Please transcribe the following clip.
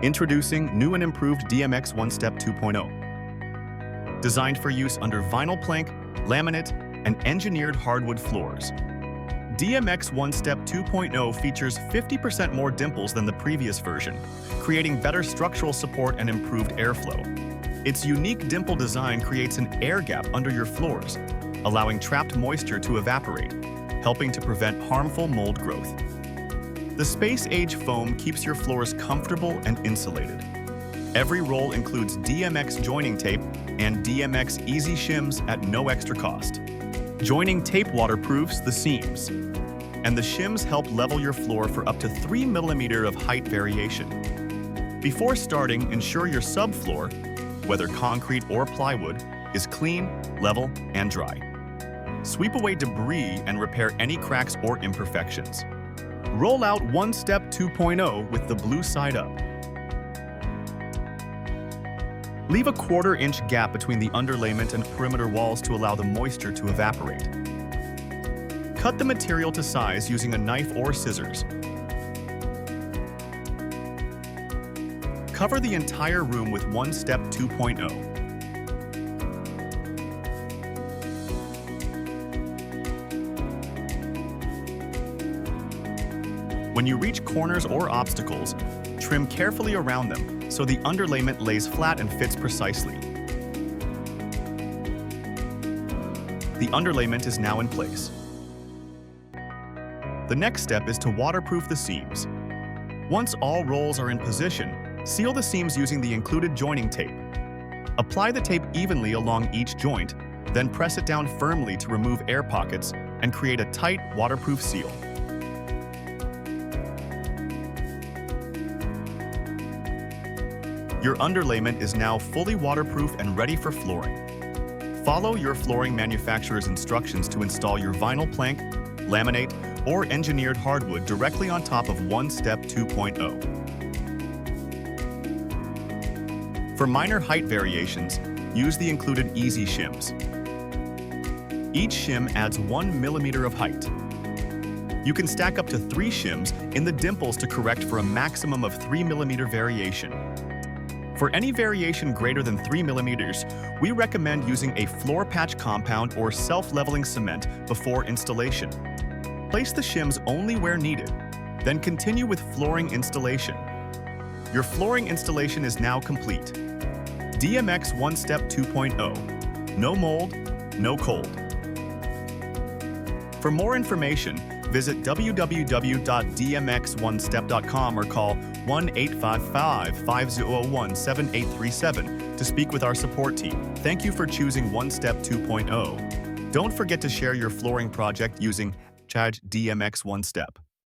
Introducing new and improved DMX One Step 2.0. Designed for use under vinyl plank, laminate, and engineered hardwood floors. DMX One Step 2.0 features 50% more dimples than the previous version, creating better structural support and improved airflow. Its unique dimple design creates an air gap under your floors, allowing trapped moisture to evaporate, helping to prevent harmful mold growth. The space-age foam keeps your floors comfortable and insulated. Every roll includes DMX joining tape and DMX Easy Shims at no extra cost. Joining tape waterproofs the seams, and the shims help level your floor for up to 3 mm of height variation. Before starting, ensure your subfloor, whether concrete or plywood, is clean, level, and dry. Sweep away debris and repair any cracks or imperfections. Roll out One Step 2.0 with the blue side up. Leave a 1/4 inch gap between the underlayment and perimeter walls to allow the moisture to evaporate. Cut the material to size using a knife or scissors. Cover the entire room with One Step 2.0. When you reach corners or obstacles, trim carefully around them so the underlayment lays flat and fits precisely. The underlayment is now in place. The next step is to waterproof the seams. Once all rolls are in position, seal the seams using the included joining tape. Apply the tape evenly along each joint, then press it down firmly to remove air pockets and create a tight, waterproof seal. Your underlayment is now fully waterproof and ready for flooring. Follow your flooring manufacturer's instructions to install your vinyl plank, laminate, or engineered hardwood directly on top of One Step 2.0. For minor height variations, use the included Easy Shims. Each shim adds 1 mm of height. You can stack up to 3 shims in the dimples to correct for a maximum of 3 mm variation. For any variation greater than 3 mm, we recommend using a floor patch compound or self-leveling cement before installation. Place the shims only where needed, then continue with flooring installation. Your flooring installation is now complete. DMX One Step 2.0. No mold, no cold. For more information, visit www.dmxonestep.com or call 1-855-5001-7837 to speak with our support team. Thank you for choosing One Step 2.0. Don't forget to share your flooring project using #DMX One Step.